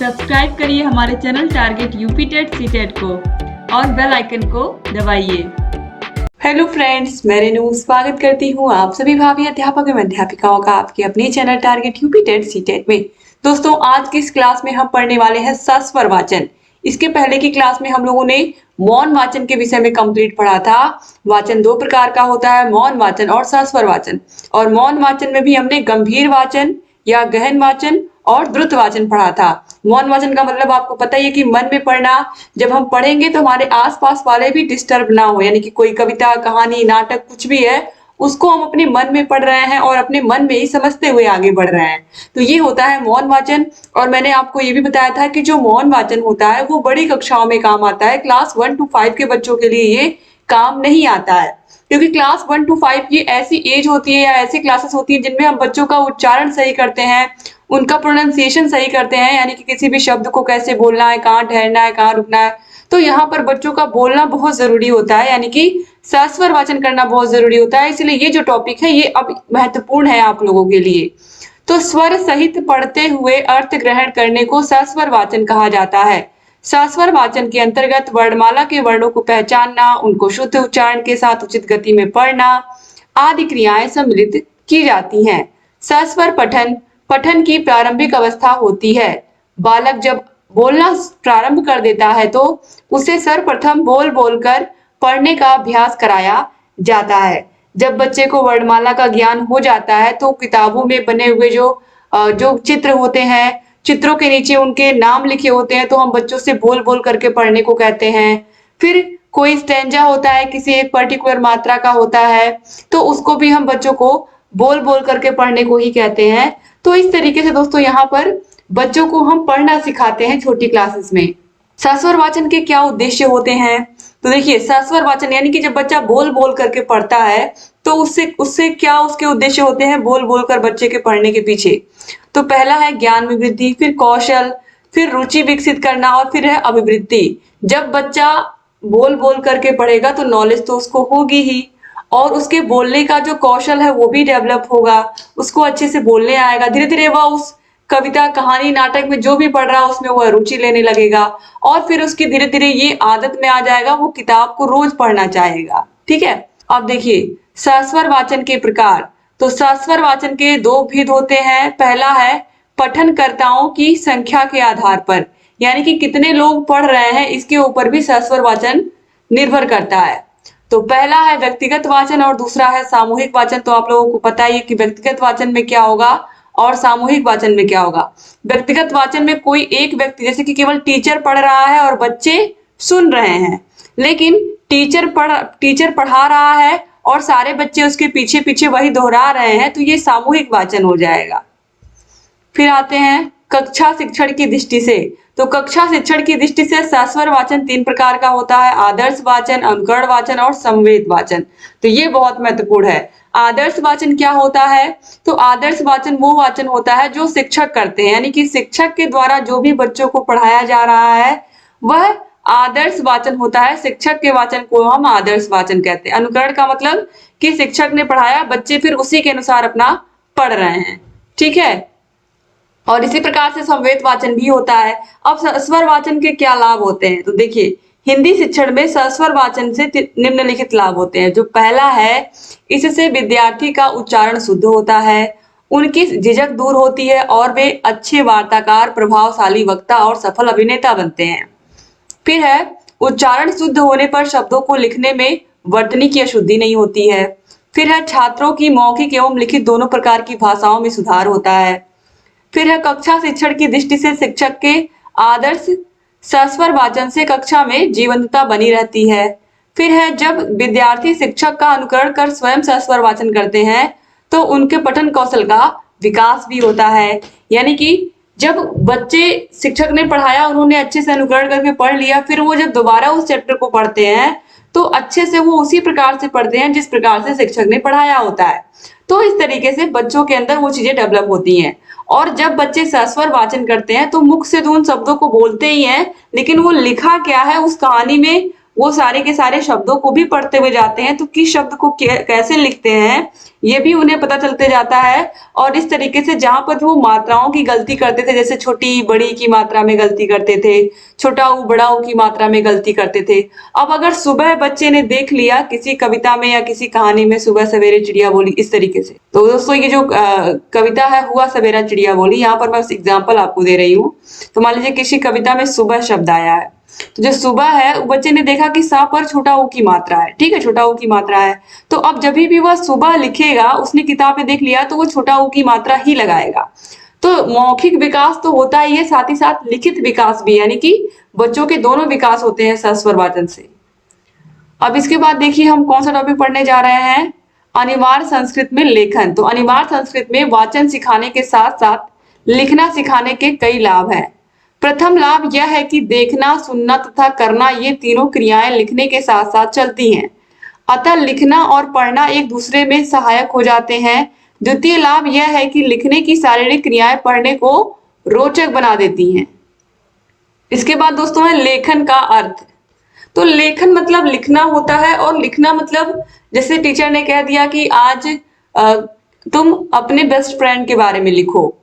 Subscribe करिए हमारे channel target UP TET C TET को और बेल आइकन को दबाइए। हेलो फ्रेंड्स, मैं रेनू स्वागत करती हूँ आप सभी भावी अध्यापक एवं अध्यापिकाओं का आपके अपने channel target UP TET C TET में। दोस्तों, आज की इस क्लास में हम पढ़ने वाले हैं सस्वर वाचन। इसके पहले की क्लास में हम लोगों ने मौन वाचन के विषय में कंप्लीट पढ़ा था। वाचन दो प्रकार का होता है, मौन वाचन और सस्वर वाचन। और मौन वाचन में भी हमने गंभीर वाचन या गहन वाचन और द्रुत वाचन पढ़ा था। मौन वाचन का मतलब आपको पता ही है कि मन में पढ़ना। जब हम पढ़ेंगे तो हमारे आसपास वाले भी डिस्टर्ब ना हो, यानी कि कोई कविता, कहानी, नाटक कुछ भी है उसको हम अपने मन में पढ़ रहे हैं और अपने मन में ही समझते हुए आगे बढ़ रहे हैं, तो ये होता है मौन वाचन। और मैंने आपको ये भी बताया था कि जो मौन वाचन होता है वो बड़ी कक्षाओं में काम आता है। क्लास 1 to 5 के बच्चों के लिए ये काम नहीं आता है, क्योंकि क्लास 1 to 5 ये ऐसी एज होती है या ऐसी क्लासेस होती है जिनमें हम बच्चों का उच्चारण सही करते हैं, उनका प्रोनाउंसिएशन सही करते हैं, यानी कि किसी भी शब्द को कैसे बोलना है, कहाँ ठहरना है, कहाँ रुकना है। तो यहाँ पर बच्चों का बोलना बहुत जरूरी होता है, यानी कि सस्वर वाचन करना बहुत जरूरी होता है। इसलिए ये जो टॉपिक है ये अब महत्वपूर्ण है आप लोगों के लिए। तो स्वर सहित पढ़ते हुए अर्थ ग्रहण करने को सस्वर वाचन कहा जाता है। सस्वर वाचन के अंतर्गत वर्णमाला के वर्णों को पहचानना, उनको शुद्ध उच्चारण के साथ उचित गति में पढ़ना आदि क्रियाएं सम्मिलित की जाती हैं। सस्वर पठन पठन की प्रारंभिक अवस्था होती है। बालक जब बोलना प्रारंभ कर देता है तो उसे सर्वप्रथम बोल बोलकर पढ़ने का अभ्यास कराया जाता है। जब बच्चे को वर्णमाला का ज्ञान हो जाता है तो किताबों में बने हुए जो चित्र होते हैं, चित्रों के नीचे उनके नाम लिखे होते हैं, तो हम बच्चों से बोल बोल करके पढ़ने को कहते हैं। फिर कोई स्टैंजा होता है, किसी एक पर्टिकुलर मात्रा का होता है, तो उसको भी हम बच्चों को बोल बोल करके पढ़ने को ही कहते हैं। तो इस तरीके से दोस्तों यहाँ पर बच्चों को हम पढ़ना सिखाते हैं छोटी क्लासेस में। सस्वर वाचन के क्या उद्देश्य होते हैं? तो देखिए, सस्वर वाचन यानी कि जब बच्चा बोल बोल करके पढ़ता है तो उससे उससे क्या उसके उद्देश्य होते हैं बोल बोल कर बच्चे के पढ़ने के पीछे। तो पहला है ज्ञान में वृद्धि, फिर कौशल, फिर रुचि विकसित करना और फिर है अभिवृद्धि। जब बच्चा बोल बोल करके पढ़ेगा तो नॉलेज तो उसको होगी ही, और उसके बोलने का जो कौशल है वो भी डेवलप होगा, उसको अच्छे से बोलने आएगा। धीरे धीरे वह उस कविता, कहानी, नाटक में जो भी पढ़ रहा है उसमें वह रुचि लेने लगेगा, और फिर उसकी धीरे धीरे ये आदत में आ जाएगा, वो किताब को रोज पढ़ना चाहेगा। ठीक है। अब देखिए सस्वर वाचन के प्रकार। तो सस्वर वाचन के दो भेद होते हैं। पहला है पठनकर्ताओं की संख्या के आधार पर, यानी कि कितने लोग पढ़ रहे हैं इसके ऊपर भी सस्वर वाचन निर्भर करता है। तो पहला है व्यक्तिगत वाचन और दूसरा है सामूहिक वाचन। तो आप लोगों को पता ही है कि व्यक्तिगत वाचन में क्या होगा और सामूहिक वाचन में क्या होगा। व्यक्तिगत वाचन में कोई एक व्यक्ति, जैसे कि केवल टीचर पढ़ रहा है और बच्चे सुन रहे हैं, लेकिन टीचर पढ़ा रहा है और सारे बच्चे उसके पीछे पीछे वही दोहरा रहे हैं, तो ये सामूहिक वाचन हो जाएगा। फिर आते हैं कक्षा शिक्षण की दृष्टि से। तो कक्षा शिक्षण की दृष्टि से सस्वर वाचन 3 प्रकार का होता है: आदर्श वाचन, अनुकरण वाचन और संवेद वाचन। तो ये बहुत महत्वपूर्ण है। आदर्श वाचन क्या होता है? तो आदर्श वाचन वो वाचन होता है जो शिक्षक करते हैं, यानी कि शिक्षक के द्वारा जो भी बच्चों को पढ़ाया जा रहा है वह आदर्श वाचन होता है। शिक्षक के वाचन को हम आदर्श वाचन कहते हैं। अनुकरण का मतलब कि शिक्षक ने पढ़ाया, बच्चे फिर उसी के अनुसार अपना पढ़ रहे हैं। ठीक है। और इसी प्रकार से संवेद वाचन भी होता है। अब सस्वर वाचन के क्या लाभ होते हैं? तो देखिए, हिंदी शिक्षण में सस्वर वाचन से निम्नलिखित लाभ होते हैं। जो पहला है, इससे विद्यार्थी का उच्चारण शुद्ध होता है, उनकी झिझक दूर होती है और वे अच्छे वार्ताकार, प्रभावशाली वक्ता और सफल अभिनेता बनते हैं। फिर है उच्चारण शुद्ध होने पर शब्दों को लिखने में वर्तनी की अशुद्धि नहीं होती है। फिर है छात्रों की मौखिक एवं लिखित दोनों प्रकार की भाषाओं में सुधार होता है। फिर है कक्षा शिक्षण की दृष्टि से शिक्षक के आदर्श सस्वर वाचन से कक्षा में जीवंतता बनी रहती है। फिर है जब विद्यार्थी शिक्षक का अनुकरण कर स्वयं सस्वर वाचन करते हैं तो उनके पठन कौशल का विकास भी होता है, यानी कि जब बच्चे, शिक्षक ने पढ़ाया, उन्होंने अच्छे से अनुकरण करके पढ़ लिया, फिर वो जब दोबारा उस चैप्टर को पढ़ते हैं तो अच्छे से वो उसी प्रकार से पढ़ते हैं जिस प्रकार से शिक्षक ने पढ़ाया होता है। तो इस तरीके से बच्चों के अंदर वो चीजें डेवलप होती हैं। और जब बच्चे सस्वर वाचन करते हैं तो मुख से तो उन शब्दों को बोलते ही हैं, लेकिन वो लिखा क्या है उस कहानी में वो सारे के सारे शब्दों को भी पढ़ते हुए जाते हैं, तो किस शब्द को कैसे लिखते हैं ये भी उन्हें पता चलते जाता है। और इस तरीके से जहां पर वो मात्राओं की गलती करते थे, जैसे छोटी बड़ी की मात्रा में गलती करते थे, छोटा ऊ बड़ा ऊ की मात्रा में गलती करते थे। अब अगर सुबह बच्चे ने देख लिया किसी कविता में या किसी कहानी में सुबह सवेरे चिड़िया बोली इस तरीके से, तो दोस्तों ये जो कविता है हुआ सवेरा चिड़िया बोली, यहाँ पर मैं उस एग्जाम्पल आपको दे रही हूँ। तो मान लीजिए किसी कविता में सुबह शब्द आया है, तो जो सुबह है बच्चे ने देखा कि सा पर छोटा ऊ की मात्रा है, ठीक है, छोटा ऊ की मात्रा है, तो अब जब भी वह सुबह लिखेगा, उसने किताब में देख लिया तो वो छोटा ऊ की मात्रा ही लगाएगा। तो मौखिक विकास तो होता ही है, साथ ही साथ लिखित विकास भी, यानी कि बच्चों के दोनों विकास होते हैं सस्वर वाचन से। अब इसके बाद देखिए हम कौन सा टॉपिक पढ़ने जा रहे हैं, अनिवार्य संस्कृत में लेखन। तो अनिवार्य संस्कृत में वाचन सिखाने के साथ साथ लिखना सिखाने के कई लाभ हैं। प्रथम लाभ यह है कि देखना, सुनना तथा करना ये तीनों क्रियाएं लिखने के साथ साथ चलती हैं, अतः लिखना और पढ़ना एक दूसरे में सहायक हो जाते हैं। द्वितीय लाभ यह है कि लिखने की शारीरिक क्रियाएं पढ़ने को रोचक बना देती हैं। इसके बाद दोस्तों है लेखन का अर्थ। तो लेखन मतलब लिखना होता है, और लिखना मतलब जैसे टीचर ने कह दिया कि आज तुम अपने बेस्ट फ्रेंड के बारे में लिखो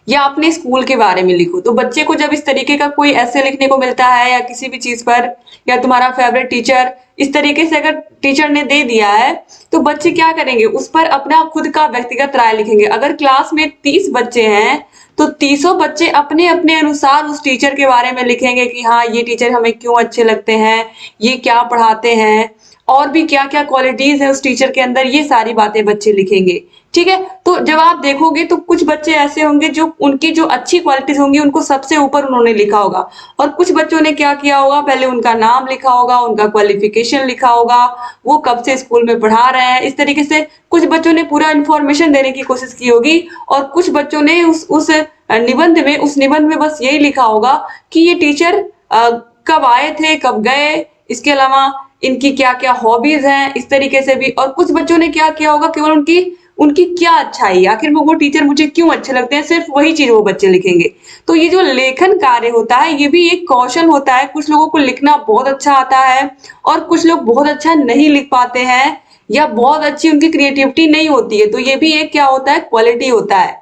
या अपने स्कूल के बारे में लिखो, तो बच्चे को जब इस तरीके का कोई ऐसे लिखने को मिलता है या किसी भी चीज पर, या तुम्हारा फेवरेट टीचर, इस तरीके से अगर टीचर ने दे दिया है तो बच्चे क्या करेंगे, उस पर अपना खुद का व्यक्तिगत राय लिखेंगे। अगर क्लास में 30 बच्चे हैं तो 30 बच्चे अपने अपने अनुसार उस टीचर के बारे में लिखेंगे कि हाँ ये टीचर हमें क्यों अच्छे लगते हैं, ये क्या पढ़ाते हैं, और भी क्या क्या क्वालिटीज है उस टीचर के अंदर, ये सारी बातें बच्चे लिखेंगे। ठीक है, तो जब आप देखोगे तो कुछ बच्चे ऐसे होंगे जो उनकी जो अच्छी क्वालिटीज होंगी उनको सबसे ऊपर उन्होंने लिखा होगा, और कुछ बच्चों ने क्या किया होगा, पहले उनका नाम लिखा होगा, उनका क्वालिफिकेशन लिखा होगा, वो कब से स्कूल में पढ़ा रहे हैं, इस तरीके से कुछ बच्चों ने पूरा इन्फॉर्मेशन देने की कोशिश की होगी, और कुछ बच्चों ने उस निबंध में बस यही लिखा होगा कि ये टीचर कब आए थे, कब गए, इसके अलावा इनकी क्या क्या हॉबीज हैं, इस तरीके से भी। और कुछ बच्चों ने क्या किया होगा, केवल उनकी उनकी क्या अच्छाई, आखिर वो टीचर मुझे क्यों अच्छे लगते हैं, सिर्फ वही चीज वो बच्चे लिखेंगे। तो ये जो लेखन कार्य होता है ये भी एक कौशल होता है। कुछ लोगों को लिखना बहुत अच्छा आता है और कुछ लोग बहुत अच्छा नहीं लिख पाते हैं, या बहुत अच्छी उनकी क्रिएटिविटी नहीं होती है, तो ये भी एक क्या होता है, क्वालिटी होता है।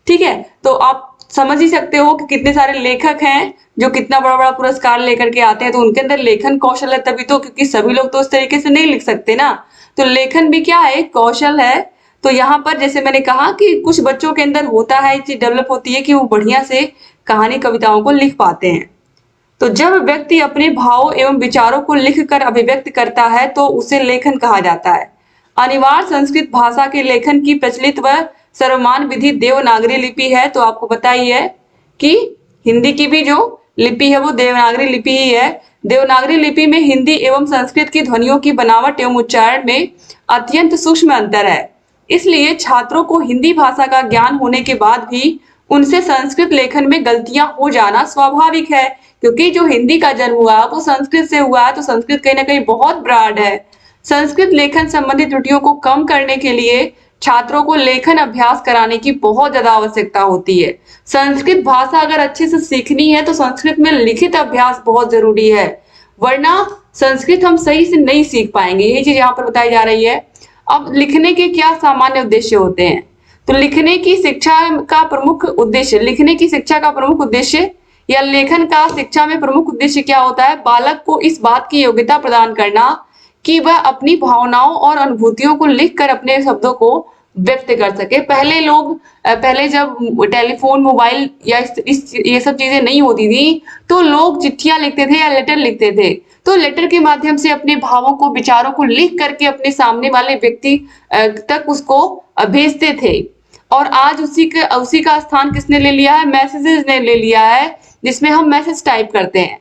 ठीक है, तो आप समझ ही सकते हो कि कितने सारे लेखक हैं जो कितना बड़ा बड़ा पुरस्कार लेकर के आते हैं, तो उनके अंदर लेखन कौशल है तभी तो, क्योंकि सभी लोग तो उस तरीके से नहीं लिख सकते ना। तो लेखन भी क्या है, कौशल है। तो यहाँ पर जैसे मैंने कहा कि कुछ बच्चों के अंदर होता है, चीज डेवलप होती है कि वो बढ़िया से कहानी कविताओं को लिख पाते हैं। तो जब व्यक्ति अपने भावों एवं विचारों को लिखकर अभिव्यक्त करता है तो उसे लेखन कहा जाता है। अनिवार्य संस्कृत भाषा के लेखन की प्रचलित व सर्वमान्य विधि देवनागरी लिपि है। तो आपको पता ही है कि हिंदी की भी जो लिपि है वो देवनागरी लिपि ही है। देवनागरी लिपि में हिंदी एवं संस्कृत की ध्वनियों की बनावट एवं उच्चारण में अत्यंत सूक्ष्म अंतर है, इसलिए छात्रों को हिंदी भाषा का ज्ञान होने के बाद भी उनसे संस्कृत लेखन में गलतियां हो जाना स्वाभाविक है, क्योंकि जो हिंदी का जन्म हुआ वो संस्कृत से हुआ है, तो संस्कृत कहीं ना कहीं बहुत ब्रॉड है। संस्कृत लेखन संबंधी त्रुटियों को कम करने के लिए छात्रों को लेखन अभ्यास कराने की बहुत ज्यादा आवश्यकता होती है। संस्कृत भाषा अगर अच्छे से सीखनी है तो संस्कृत में लिखित अभ्यास बहुत जरूरी है, वरना संस्कृत हम सही से नहीं सीख पाएंगे। यही चीज यहाँ पर बताई जा रही है। अब लिखने के क्या सामान्य उद्देश्य होते हैं, तो लिखने की शिक्षा का प्रमुख उद्देश्य, लिखने की शिक्षा का प्रमुख उद्देश्य या लेखन का शिक्षा में प्रमुख उद्देश्य क्या होता है, बालक को इस बात की योग्यता प्रदान करना कि वह अपनी भावनाओं और अनुभूतियों को लिखकर अपने शब्दों को व्यक्त कर सके। पहले जब टेलीफोन, मोबाइल या ये सब चीजें नहीं होती थी तो लोग चिट्ठियां लिखते थे या लेटर लिखते थे, तो लेटर के माध्यम से अपने भावों को, विचारों को लिख करके अपने सामने वाले व्यक्ति तक उसको भेजते थे। और आज उसी का स्थान किसने ले लिया है, मैसेजेस ने ले लिया है, जिसमें हम मैसेज टाइप करते हैं।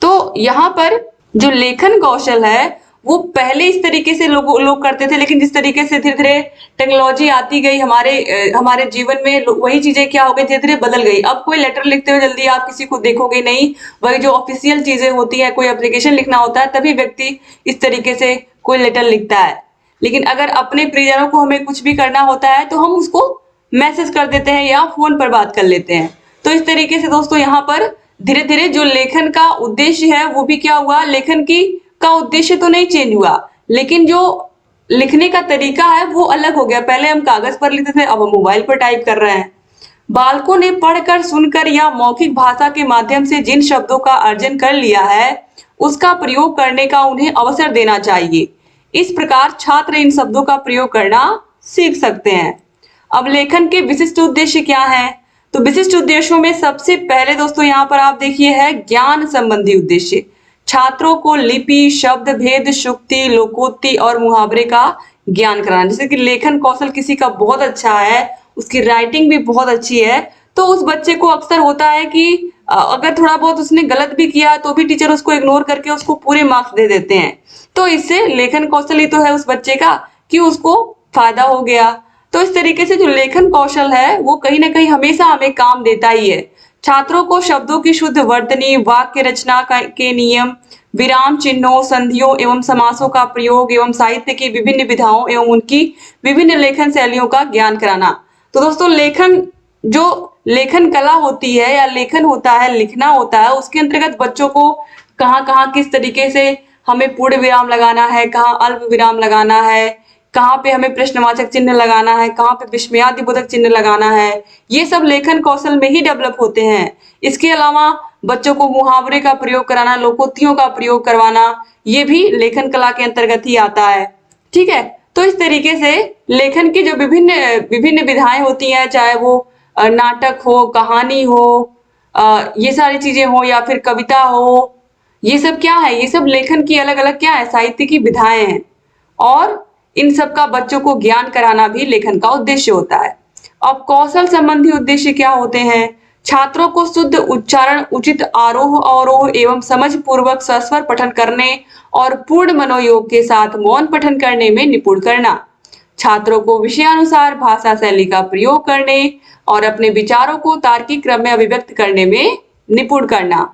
तो यहाँ पर जो लेखन कौशल है वो पहले इस तरीके से लोग करते थे, लेकिन जिस तरीके से धीरे धीरे टेक्नोलॉजी आती गई हमारे जीवन में, वही चीजें क्या हो गई, धीरे धीरे बदल गई। अब कोई लेटर लिखते हुए जल्दी आप किसी को देखोगे नहीं, वही जो ऑफिशियल चीजें होती है, कोई एप्लीकेशन लिखना होता है तभी व्यक्ति इस तरीके से कोई लेटर लिखता है। लेकिन अगर अपने प्रियजनों को हमें कुछ भी करना होता है तो हम उसको मैसेज कर देते हैं या फोन पर बात कर लेते हैं। तो इस तरीके से दोस्तों यहाँ पर धीरे धीरे जो लेखन का उद्देश्य है वो भी क्या हुआ, लेखन की का उद्देश्य तो नहीं चेंज हुआ, लेकिन जो लिखने का तरीका है वो अलग हो गया। पहले हम कागज पर लिखते थे, अब हम मोबाइल पर टाइप कर रहे हैं। बालकों ने पढ़कर, सुनकर या मौखिक भाषा के माध्यम से जिन शब्दों का अर्जन कर लिया है उसका प्रयोग करने का उन्हें अवसर देना चाहिए। इस प्रकार छात्र इन शब्दों का प्रयोग करना सीख सकते हैं। अब लेखन के विशिष्ट उद्देश्य क्या हैं? तो विशिष्ट उद्देश्यों में सबसे पहले दोस्तों यहाँ पर आप देखिए है ज्ञान संबंधी उद्देश्य। छात्रों को लिपि, शब्द भेद, शुक्ति, लोकोक्ति और मुहावरे का ज्ञान कराना। जैसे कि लेखन कौशल किसी का बहुत अच्छा है, उसकी राइटिंग भी बहुत अच्छी है, तो उस बच्चे को अक्सर होता है कि अगर थोड़ा बहुत उसने गलत भी किया तो भी टीचर उसको इग्नोर करके उसको पूरे मार्क्स दे देते हैं। तो इससे लेखन कौशल ही तो है उस बच्चे का कि उसको फायदा हो गया। तो इस तरीके से जो लेखन कौशल है वो कहीं ना कहीं हमेशा हमें काम देता ही है। छात्रों को शब्दों की शुद्ध वर्तनी, वाक्य रचना के नियम, विराम चिन्हों, संधियों एवं समासों का प्रयोग एवं साहित्य की विभिन्न विधाओं एवं उनकी विभिन्न लेखन शैलियों का ज्ञान कराना। तो दोस्तों लेखन, जो लेखन कला होती है या लेखन होता है, लिखना होता है, उसके अंतर्गत बच्चों को कहाँ कहाँ किस तरीके से हमें पूर्ण विराम लगाना है, कहाँ अल्प विराम लगाना है, कहाँ पे हमें प्रश्नवाचक चिन्ह लगाना है, कहाँ पे विस्मयादिबोधक चिन्ह लगाना है, ये सब लेखन कौशल में ही डेवलप होते हैं। इसके अलावा बच्चों को मुहावरे का प्रयोग कराना, लोकोक्तियों का प्रयोग करवाना, ये भी लेखन कला के अंतर्गत ही आता है। ठीक है, तो इस तरीके से लेखन की जो विभिन्न विभिन्न विधाएं होती हैं, चाहे वो नाटक हो, कहानी हो, ये सारी चीजें हो या फिर कविता हो, ये सब क्या है, ये सब लेखन की अलग अलग क्या है, साहित्य की विधाएं हैं। और इन सब का बच्चों को ज्ञान कराना भी लेखन का उद्देश्य होता है। अब कौशल संबंधी उद्देश्य क्या होते हैं? छात्रों को शुद्ध उच्चारण, उचित आरोह अवरोह एवं समझ पूर्वक सस्वर पठन करने और पूर्ण मनोयोग के साथ मौन पठन करने में निपुण करना। छात्रों को विषयानुसार भाषा शैली का प्रयोग करने और अपने विचारों को तार्किक क्रम में अभिव्यक्त करने में निपुण करना।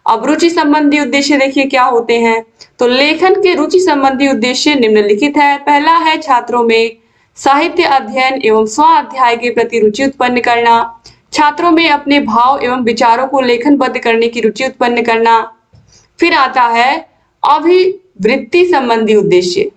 अब रुचि संबंधी उद्देश्य देखिए क्या होते हैं। तो लेखन के रुचि संबंधी उद्देश्य निम्नलिखित है। पहला है छात्रों में साहित्य अध्ययन एवं स्वाध्याय के प्रति रुचि उत्पन्न करना। छात्रों में अपने भाव एवं विचारों को लेखनबद्ध करने की रुचि उत्पन्न करना। फिर आता है अभिवृत्ति संबंधी उद्देश्य।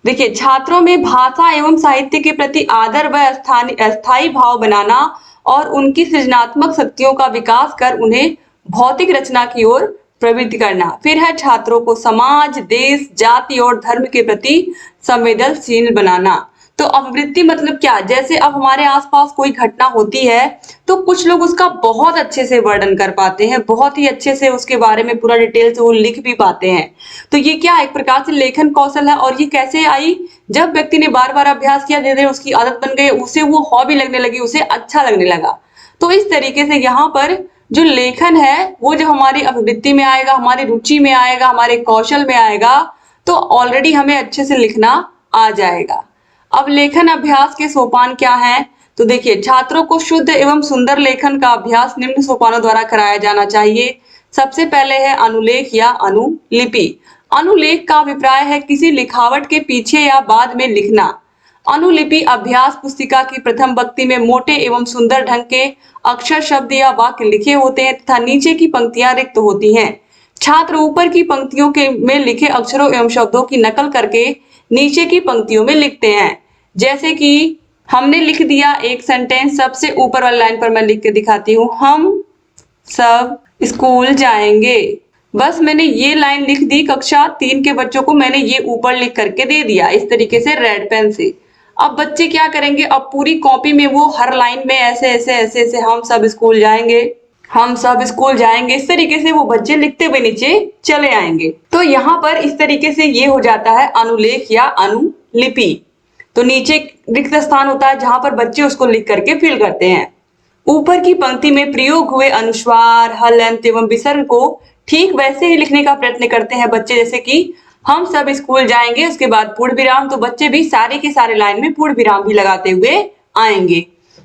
देखिए छात्रों में भाषा एवं साहित्य के प्रति आदर व अस्थायी भाव बनाना और उनकी सृजनात्मक शक्तियों का विकास कर उन्हें भौतिक रचना की ओर प्रवृत्त करना। फिर है छात्रों को समाज, देश, जाति और धर्म के प्रति संवेदनशील बनाना। तो अभिवृत्ति मतलब क्या? जैसे अब हमारे आसपास कोई घटना होती है तो कुछ लोग उसका बहुत अच्छे से वर्णन कर पाते हैं, बहुत ही अच्छे से उसके बारे में पूरा डिटेल से वो लिख भी पाते हैं। तो ये क्या एक प्रकार से लेखन कौशल है। और ये कैसे आई? जब व्यक्ति ने बार बार अभ्यास किया, धीरे धीरे उसकी आदत बन गई, उसे वो हॉबी लगने लगी, उसे अच्छा लगने लगा। तो इस तरीके से यहाँ पर जो लेखन है वो जब हमारी अभिवृत्ति में आएगा, हमारी रुचि में आएगा, हमारे कौशल में आएगा, तो ऑलरेडी हमें अच्छे से लिखना आ जाएगा। अब लेखन अभ्यास के सोपान क्या हैं? तो देखिए छात्रों को शुद्ध एवं सुंदर लेखन का अभ्यास निम्न सोपानों द्वारा कराया जाना चाहिए। सबसे पहले है अनुलेख या अनुलिपि। अनुलेख का अभिप्राय है किसी लिखावट के पीछे या बाद में लिखना। अनुलिपि अभ्यास पुस्तिका की प्रथम पंक्ति में मोटे एवं सुंदर ढंग के अक्षर, शब्द या वाक्य लिखे होते हैं तथा नीचे की पंक्तियां रिक्त होती हैं। छात्र ऊपर की पंक्तियों के में लिखे अक्षरों एवं शब्दों की नकल करके नीचे की पंक्तियों में लिखते हैं। जैसे कि हमने लिख दिया एक सेंटेंस, सबसे ऊपर वाली लाइन पर मैं लिख के दिखाती हूँ, हम सब स्कूल जाएंगे। बस मैंने ये लाइन लिख दी, कक्षा 3 के बच्चों को मैंने ये ऊपर लिख करके दे दिया इस तरीके से रेड पेन से। अब बच्चे क्या करेंगे? अब पूरी कॉपी में वो हर लाइन में ऐसे ऐसे ऐसे ऐसे हम सब स्कूल जाएंगे, हम सब स्कूल जाएंगे, इस तरीके से वो बच्चे लिखते हुए नीचे चले आएंगे। तो यहाँ पर इस तरीके से ये हो जाता है अनुलेख या अनुलिपि। तो नीचे रिक्त स्थान होता है जहां पर बच्चे उसको लिख करके फिल करते हैं। ऊपर की पंक्ति में प्रयोग हुए अनुस्वार, हलंत एवं विसर्ग को ठीक वैसे ही लिखने का प्रयत्न करते हैं बच्चे। जैसे कि हम सब स्कूल जाएंगे, उसके बाद पूर्ण विराम, तो बच्चे भी सारे के सारे लाइन में पूर्ण विराम भी लगाते हुए आएंगे।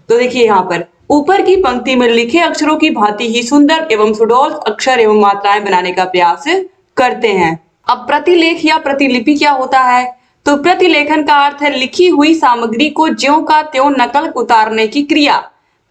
तो देखिए यहाँ पर ऊपर की पंक्ति में लिखे अक्षरों की भांति ही सुंदर एवं सुडौल अक्षर एवं मात्राएं बनाने का प्रयास करते हैं। अब प्रतिलेख या प्रतिलिपि क्या होता है? तो प्रतिलेखन का अर्थ है लिखी हुई सामग्री को ज्यों का त्यों नकल उतारने की क्रिया।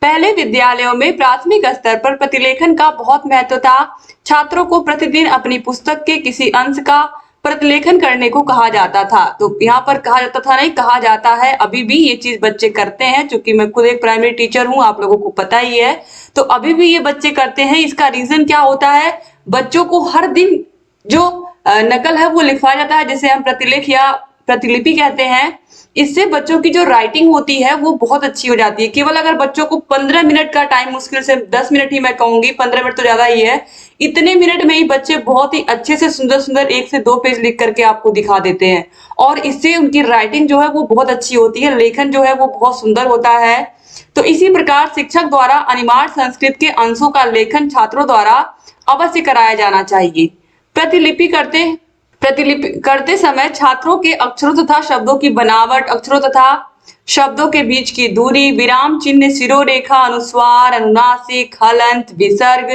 पहले विद्यालयों में प्राथमिक स्तर पर प्रतिलेखन का बहुत महत्व था। छात्रों को प्रतिदिन अपनी पुस्तक के किसी अंश का प्रतिलेखन करने को कहा जाता था। तो यहाँ पर कहा जाता था नहीं, कहा जाता है। अभी भी ये चीज बच्चे करते हैं, क्योंकि मैं खुद एक प्राइमरी टीचर हूँ, आप लोगों को पता ही है। तो अभी भी ये बच्चे करते हैं। इसका रीजन क्या होता है, बच्चों को हर दिन जो नकल है वो लिखवाया जाता है, जिसे हम प्रतिलेख या प्रतिलिपि कहते हैं। इससे बच्चों की जो राइटिंग होती है वो बहुत अच्छी हो जाती है। केवल अगर बच्चों को 15 मिनट का टाइम, मुश्किल से 10 मिनट ही मैं कहूंगी, 15 मिनट तो ज्यादा ही है, इतने मिनट में ही बच्चे बहुत ही अच्छे से सुंदर सुंदर 1 से 2 पेज लिख करके आपको दिखा देते हैं। और इससे उनकी राइटिंग जो है वो बहुत अच्छी होती है, लेखन जो है वो बहुत सुंदर होता है। तो इसी प्रकार शिक्षक द्वारा अनिवार्य संस्कृत के अंशों का लेखन छात्रों द्वारा अवश्य कराया जाना चाहिए। प्रतिलिपि करते समय छात्रों के अक्षरों तथा शब्दों की बनावट, अक्षरों तथा शब्दों के बीच की दूरी, विराम चिन्ह, शिरोरेखा, अनुस्वार, अनुनासिक, हलंत, विसर्ग,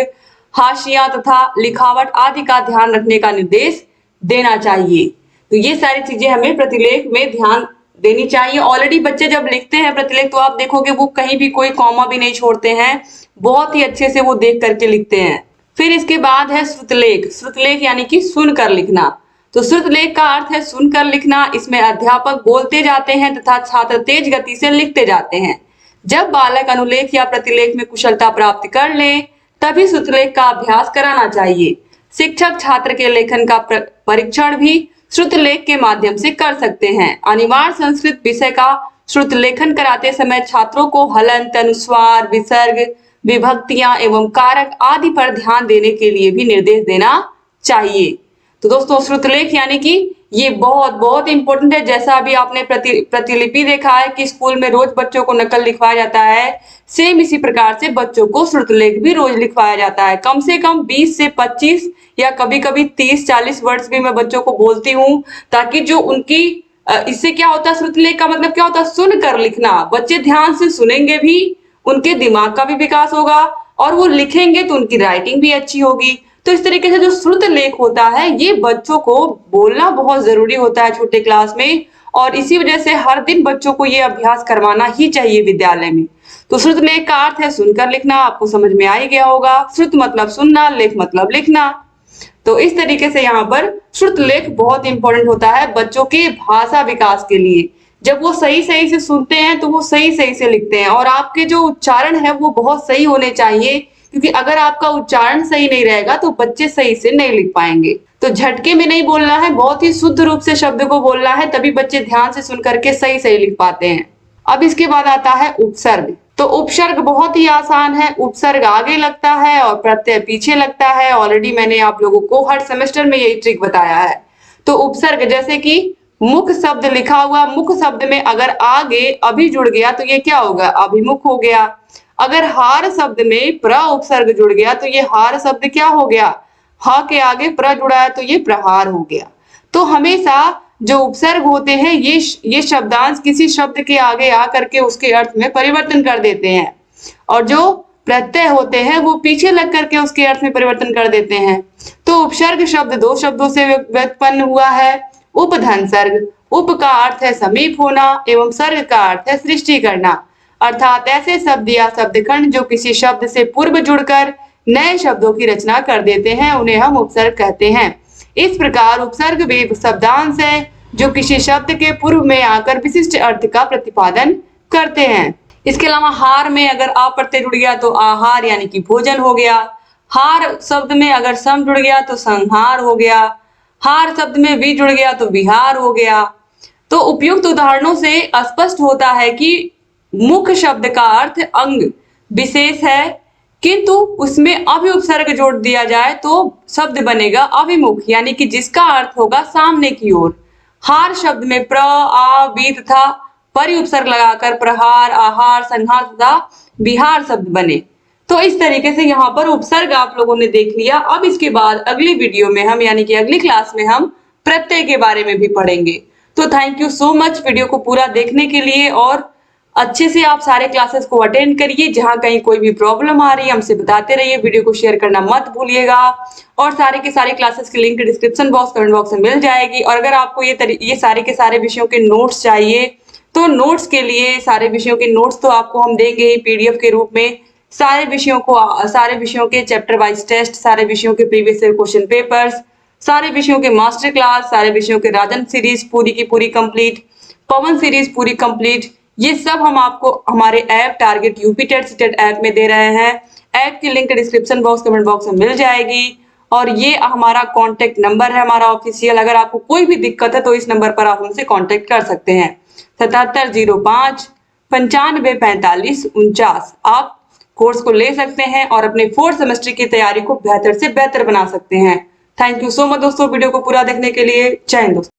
हाशिया तथा लिखावट आदि का ध्यान रखने का निर्देश देना चाहिए। तो ये सारी चीजें हमें प्रतिलेख में ध्यान देनी चाहिए। ऑलरेडी बच्चे जब लिखते हैं प्रतिलेख, तो आप देखोगे वो कहीं भी कोई कॉमा भी नहीं छोड़ते हैं, बहुत ही अच्छे से वो देख करके लिखते हैं। फिर इसके बाद है श्रुतलेख। श्रुतलेख यानी कि सुनकर लिखना। तो श्रुतलेख का अर्थ है सुनकर लिखना। इसमें अध्यापक बोलते जाते हैं तथा छात्र तेज गति से लिखते जाते हैं। जब बालक अनुलेख या प्रतिलेख में कुशलता प्राप्त कर ले, तभी श्रुतलेख का अभ्यास कराना चाहिए। शिक्षक छात्र के लेखन का परीक्षण भी श्रुतलेख के माध्यम से कर सकते हैं। अनिवार्य संस्कृत विषय का श्रुतलेखन कराते समय छात्रों को हलंत, अनुस्वार, विसर्ग, विभक्तियां एवं कारक आदि पर ध्यान देने के लिए भी निर्देश देना चाहिए। तो दोस्तों श्रुतलेख यानी कि ये बहुत बहुत इंपॉर्टेंट है। जैसा अभी आपने प्रतिलिपि देखा है कि स्कूल में रोज बच्चों को नकल लिखवाया जाता है, सेम इसी प्रकार से बच्चों को श्रुतलेख भी रोज लिखवाया जाता है। कम से कम 20 से 25 या कभी कभी 30-40 वर्ड्स भी मैं बच्चों को बोलती हूँ, ताकि जो उनकी इससे क्या होता है, श्रुतलेख का मतलब क्या होता है, सुनकर लिखना। बच्चे ध्यान से सुनेंगे भी, उनके दिमाग का भी विकास होगा, और वो लिखेंगे तो उनकी राइटिंग भी अच्छी होगी। तो इस तरीके से जो श्रुत लेख होता है ये बच्चों को बोलना बहुत जरूरी होता है छोटे क्लास में, और इसी वजह से हर दिन बच्चों को ये अभ्यास करवाना ही चाहिए विद्यालय में। तो श्रुत लेख का अर्थ है सुनकर लिखना, आपको समझ में आ ही गया होगा। श्रुत मतलब सुनना, लेख मतलब लिखना। तो इस तरीके से यहाँ पर श्रुत लेख बहुत इंपॉर्टेंट होता है बच्चों के भाषा विकास के लिए। जब वो सही सही से सुनते हैं तो वो सही सही से लिखते हैं, और आपके जो उच्चारण है वो बहुत सही होने चाहिए, क्योंकि अगर आपका उच्चारण सही नहीं रहेगा तो बच्चे सही से नहीं लिख पाएंगे। तो झटके में नहीं बोलना है, बहुत ही शुद्ध रूप से शब्द को बोलना है, तभी बच्चे ध्यान से सुन करके सही सही लिख पाते हैं। अब इसके बाद आता है उपसर्ग। तो उपसर्ग बहुत ही आसान है। उपसर्ग आगे लगता है और प्रत्यय पीछे लगता है। ऑलरेडी मैंने आप लोगों को हर सेमेस्टर में यही ट्रिक बताया है। तो उपसर्ग जैसे कि मुख शब्द लिखा हुआ, मुख शब्द में अगर आगे अभि जुड़ गया तो ये क्या होगा, अभिमुख हो गया। अगर हार शब्द में प्र उपसर्ग जुड़ गया तो ये हार शब्द क्या हो गया, हा के आगे प्र जुड़ा है तो ये प्रहार हो गया। तो हमेशा जो उपसर्ग होते हैं ये शब्दांश किसी शब्द के आगे आ करके उसके अर्थ में परिवर्तन कर देते हैं, और जो प्रत्यय होते हैं वो पीछे लग करके उसके अर्थ में परिवर्तन कर देते हैं। तो उपसर्ग शब्द दो शब्दों से व्युत्पन्न हुआ है। उपधन सर्ग, उप का अर्थ है समीप होना एवं सर्ग का अर्थ है सृष्टि करना, अर्थात ऐसे शब्द या शब्दखंड जो किसी शब्द से पूर्व जुड़कर नए शब्दों की रचना कर देते हैं उन्हें हम उपसर्ग कहते हैं। इस प्रकार उपसर्ग वे शब्दांश है जो किसी शब्द के पूर्व में आकर विशिष्ट अर्थ का प्रतिपादन करते हैं। इसके अलावा हार में अगर आ प्रत्यय जुड़ गया तो आहार यानी कि भोजन हो गया। हार शब्द में अगर सम जुड़ गया तो संहार हो गया। हार शब्द में वी जुड़ गया तो विहार हो गया। तो उपयुक्त उदाहरणों से स्पष्ट होता है कि मुख शब्द का अर्थ अंग विशेष है, किंतु उसमें अभि उपसर्ग जोड़ दिया जाए तो शब्द बनेगा अभिमुख, यानी कि जिसका अर्थ होगा सामने की ओर। हार शब्द में प्र, आ, वी तथा परि उपसर्ग लगाकर प्रहार, आहार, संहार तथा विहार शब्द बने। तो इस तरीके से यहाँ पर उपसर्ग आप लोगों ने देख लिया। अब इसके बाद अगली वीडियो में हम यानी कि अगली क्लास में हम प्रत्यय के बारे में भी पढ़ेंगे। तो thank you so much video को पूरा देखने के लिए, और अच्छे से आप सारे क्लासेस को अटेंड करिए। जहां कहीं कोई भी प्रॉब्लम आ रही है हमसे बताते रहिए, वीडियो को शेयर करना मत भूलिएगा, और सारे के सारे क्लासेस की link description box, comment box में मिल जाएगी। और अगर आपको ये सारे के सारे विषयों के नोट्स चाहिए तो नोट्स के लिए सारे विषयों के नोट्स तो आपको हम देंगे ही पीडीएफ के रूप में। सारे विषयों के चैप्टर वाइज टेस्ट, सारे विषयों के प्रीवियस ईयर क्वेश्चन पेपर्स, सारे विषयों के मास्टर क्लास, सारे विषयों के राजन सीरीज पूरी की पूरी कंप्लीट, पवन सीरीज पूरी कंप्लीट, ये सब हम आपको हमारे app target UP TET CTET app में दे रहे हैं। ऐप की link description box comment box में मिल जाएगी और ये हमारा कांटेक्ट नंबर है हमारा ऑफिशियल। अगर आपको कोई भी दिक्कत है तो इस नंबर पर आप हमसे कांटेक्ट कर सकते हैं 7705 954549। आप कोर्स को ले सकते हैं और अपने 4th सेमेस्टर की तैयारी को बेहतर से बेहतर बना सकते हैं। थैंक यू सो मच दोस्तों वीडियो को पूरा देखने के लिए। जय हिंद दोस्तों।